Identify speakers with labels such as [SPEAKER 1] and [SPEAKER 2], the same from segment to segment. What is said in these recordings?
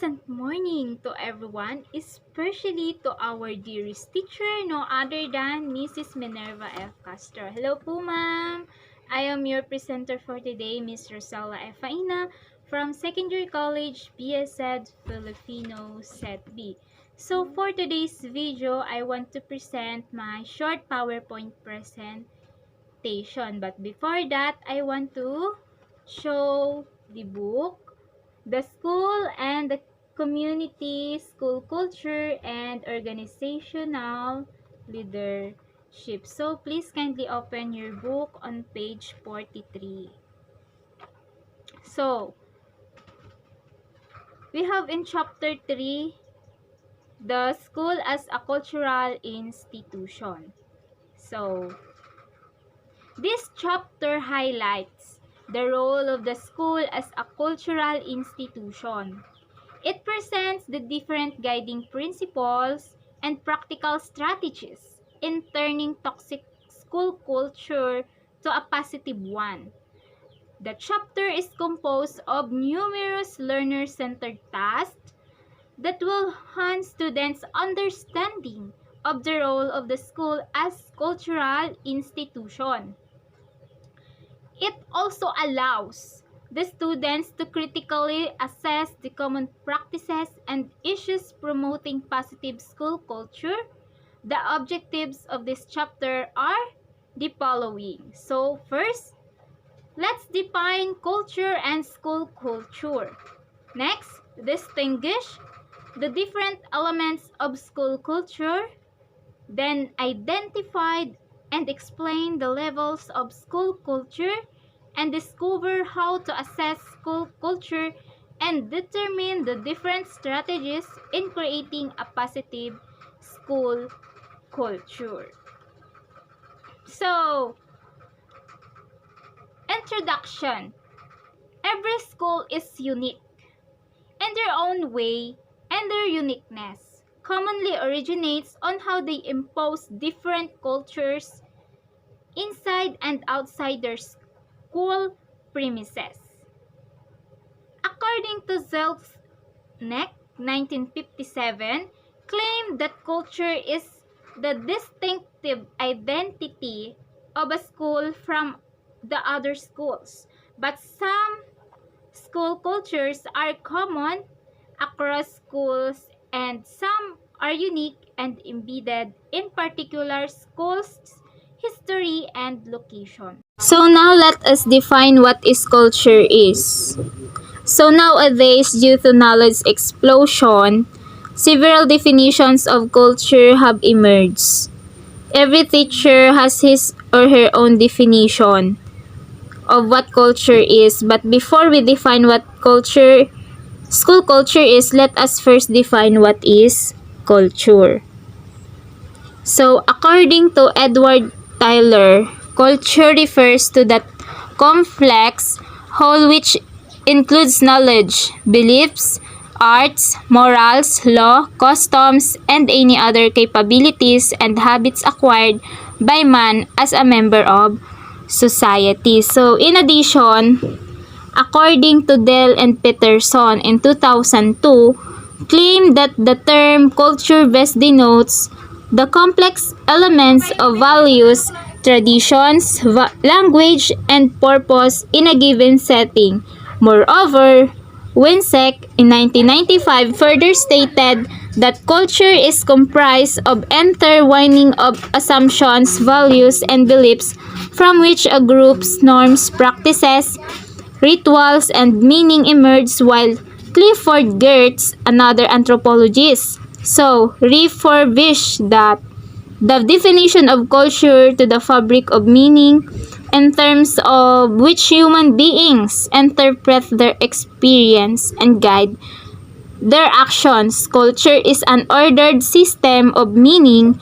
[SPEAKER 1] pleasant morning to everyone, especially to our dearest teacher, no other than Mrs. Minerva F. Castro. Hello po, ma'am. I am your presenter for today, Miss Rosela Faina from Secondary College, Ii-Bsed, Filipino, Set B. So, for today's video, I want to present my short PowerPoint presentation. But before that, I want to show the book, the school and the community, school culture, and organizational leadership. So, please kindly open your book on page 43. So, we have in chapter 3, the school as a cultural institution. So, this chapter highlights the role of the school as a cultural institution. It presents the different guiding principles and practical strategies in turning toxic school culture to a positive one. The chapter is composed of numerous learner-centered tasks that will enhance students' understanding of the role of the school as cultural institution. It also allows the students to critically assess the common practices and issues promoting positive school culture. The objectives of this chapter are the following. So first, let's define culture and school culture. Next, distinguish the different elements of school culture. Then identify and explain the levels of school culture and discover how to assess school culture and determine the different strategies in creating a positive school culture. So, introduction. Every school is unique in their own way, and their uniqueness commonly originates on how they impose different cultures inside and outside their school premises. According to Zelznick, 1957, claimed that culture is the distinctive identity of a school from the other schools, but some school cultures are common across schools and some are unique and embedded in particular schools' history and location. So now let us define what is culture is. So nowadays, due to knowledge explosion, several definitions of culture have emerged. Every teacher has his or her own definition of what culture is, but before we define what school culture is, let us first define what is culture. So, according to Edward Tyler, culture refers to that complex whole which includes knowledge, beliefs, arts, morals, law, customs, and any other capabilities and habits acquired by man as a member of society. So, in addition, according to Dell and Peterson in 2002, claim that the term culture best denotes the complex elements of values, traditions, language, and purpose in a given setting. Moreover, Winsek in 1995 further stated that culture is comprised of intertwining of assumptions, values, and beliefs from which a group's norms, practices, rituals, and meaning emerge, while Clifford Geertz, another anthropologist, refurbished that the definition of culture to the fabric of meaning in terms of which human beings interpret their experience and guide their actions. Culture is an ordered system of meaning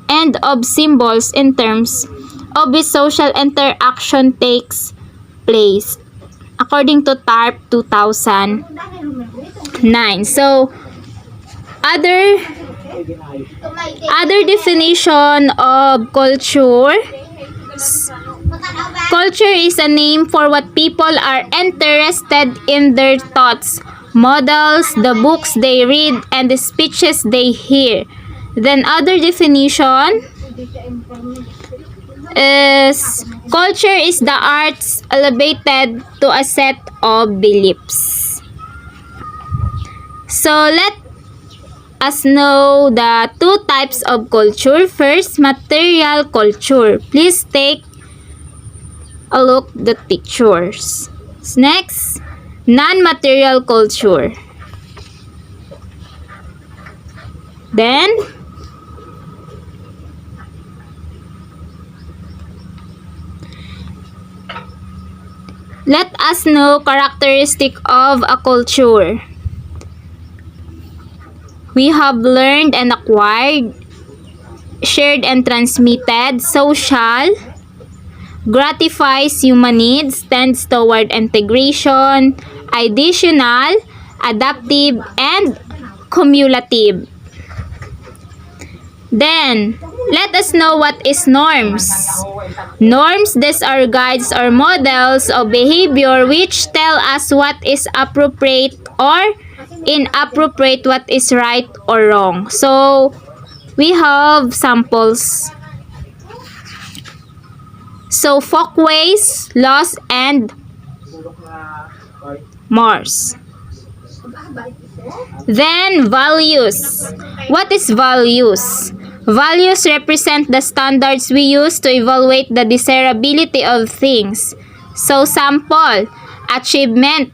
[SPEAKER 1] and of symbols in terms of which social interaction takes place, according to TARP 2009. So, other definition of culture. Culture is a name for what people are interested in, their thoughts, models, the books they read, and the speeches they hear. Then other definition is culture is the arts elevated to a set of beliefs. So let us know the two types of culture. First, material culture. Please take a look at the pictures. Next, non-material culture. Then, let us know characteristic of a culture. We have learned and acquired, shared and transmitted, social, gratifies human needs, tends toward integration, additional, adaptive, and cumulative. Then, let us know what is norms. Norms, these are guides or models of behavior which tell us what is appropriate or inappropriate, what is right or wrong. So, we have samples. So, folkways, laws, and mores. Then, values. What is values? Values represent the standards we use to evaluate the desirability of things. So, sample, achievement,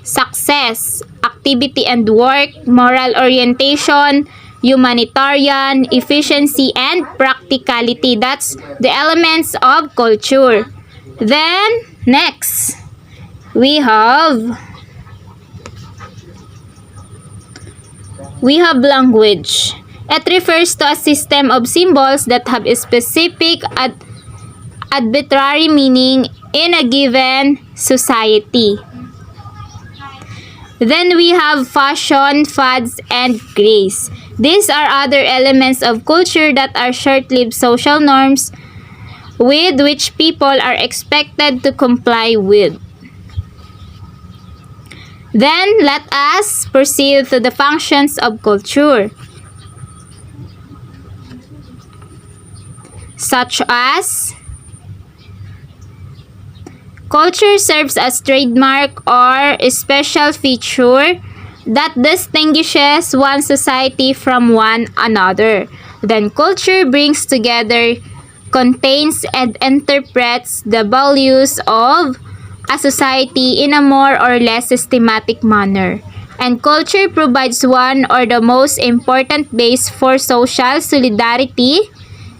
[SPEAKER 1] success, activity and work, moral orientation, humanitarian, efficiency, and practicality. That's the elements of culture. Then, next, we have language. It refers to a system of symbols that have a specific arbitrary meaning in a given society. Then we have fashion, fads, and grace. These are other elements of culture that are short-lived social norms with which people are expected to comply with. Then, let us proceed to the functions of culture, such as culture serves as trademark or a special feature that distinguishes one society from one another. Then culture brings together, contains, and interprets the values of a society in a more or less systematic manner. And culture provides one or the most important base for social solidarity.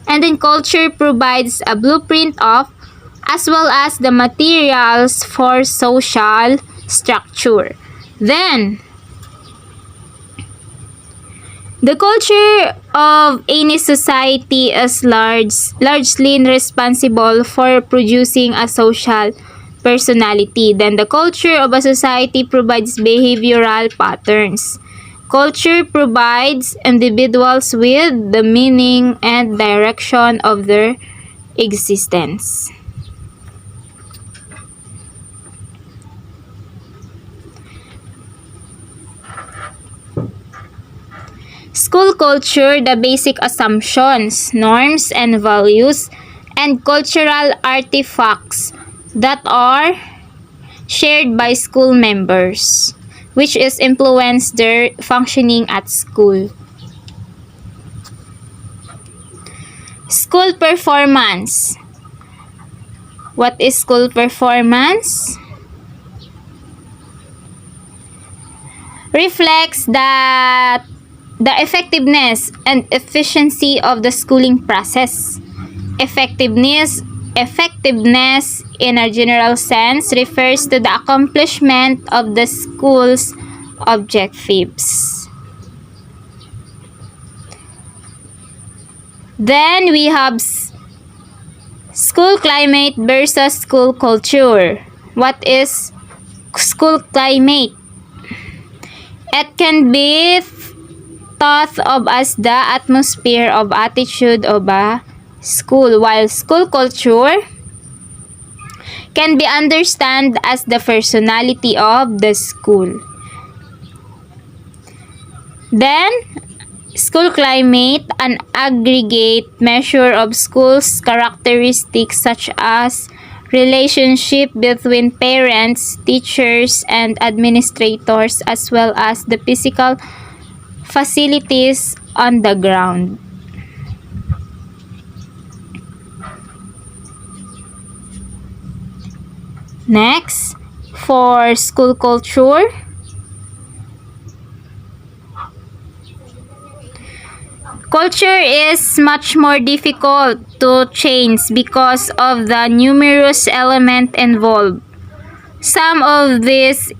[SPEAKER 1] And then culture provides a blueprint of as well as the materials for social structure. Then, the culture of any society is largely responsible for producing a social personality. Then, the culture of a society provides behavioral patterns. Culture provides individuals with the meaning and direction of their existence. School culture, the basic assumptions, norms, and values, and cultural artifacts that are shared by school members, which is influence their functioning at school. School performance. What is school performance? Reflects that the effectiveness and efficiency of the schooling process. Effectiveness in a general sense refers to the accomplishment of the school's objectives. Then we have school climate versus school culture. What is school climate? It can be thought of as the atmosphere of attitude of a school, while school culture can be understood as the personality of the school. Then, school climate, an aggregate measure of schools' characteristics such as relationship between parents, teachers, and administrators, as well as the physical facilities on the ground. Next, for school culture, culture is much more difficult to change because of the numerous elements involved. Some of these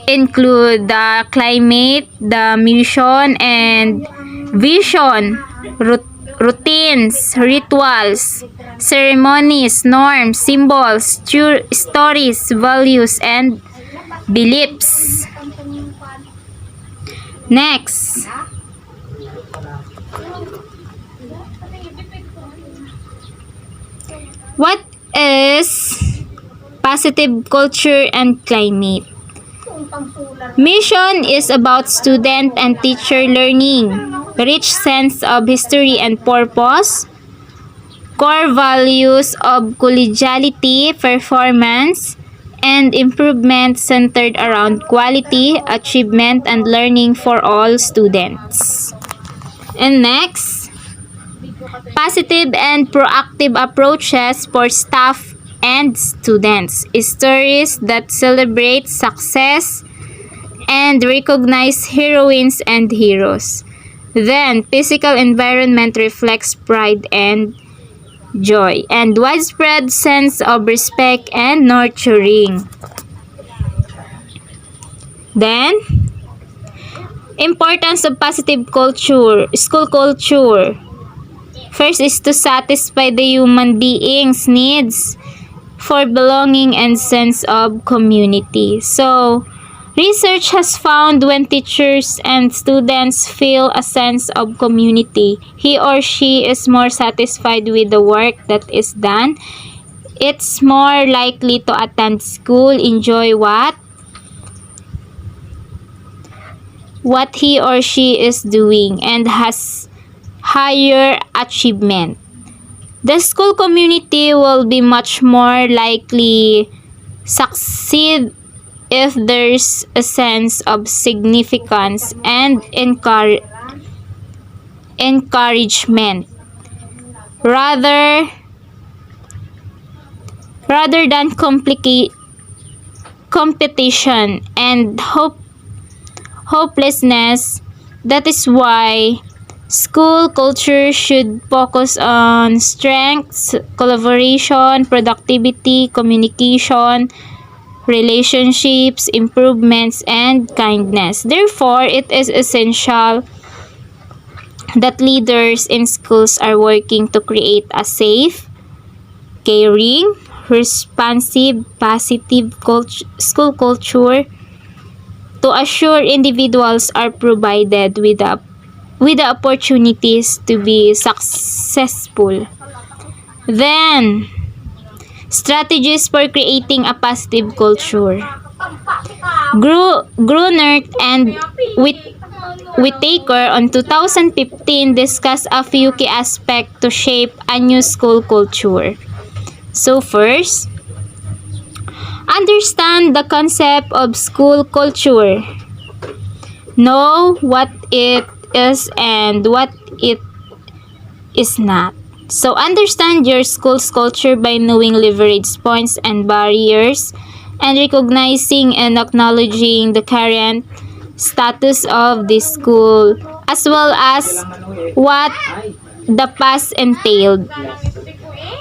[SPEAKER 1] include the climate, the mission and vision, routines, rituals, ceremonies, norms, symbols, stories, values, and beliefs. Next, what is positive culture and climate? Mission is about student and teacher learning, rich sense of history and purpose, core values of collegiality, performance, and improvement centered around quality, achievement, and learning for all students. And next, positive and proactive approaches for staff and students. Stories that celebrate success and recognize heroines and heroes. Then, physical environment reflects pride and joy, and widespread sense of respect and nurturing. Then, importance of positive culture, school culture. First is to satisfy the human being's needs for belonging and sense of community. So, research has found when teachers and students feel a sense of community, he or she is more satisfied with the work that is done. It's more likely to attend school, enjoy what he or she is doing, and has higher achievement. The school community will be much more likely succeed if there's a sense of significance and encouragement rather than competition and hopelessness. That is why school culture should focus on strengths, collaboration, productivity, communication, relationships, improvements, and kindness. Therefore, it is essential that leaders in schools are working to create a safe, caring, responsive, positive school culture to assure individuals are provided with the opportunities to be successful. Then, strategies for creating a positive culture. Gruner and Whitaker on 2015 discussed a few key aspects to shape a new school culture. So first, understand the concept of school culture. Know what it is and what it is not. So understand your school's culture by knowing leverage points and barriers and recognizing and acknowledging the current status of the school as well as what the past entailed.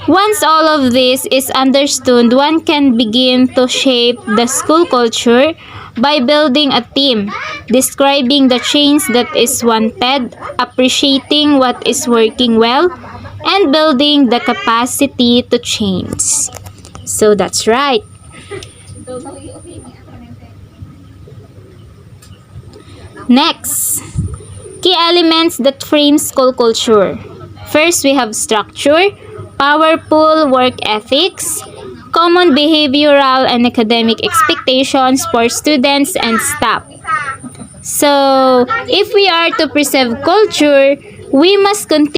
[SPEAKER 1] Once all of this is understood, one can begin to shape the school culture by building a team, describing the change that is wanted, appreciating what is working well, and building the capacity to change. So that's right. Next, key elements that frame school culture. First, we have structure, powerful work ethics, common behavioral and academic expectations for students and staff. So, if we are to preserve culture, we must continue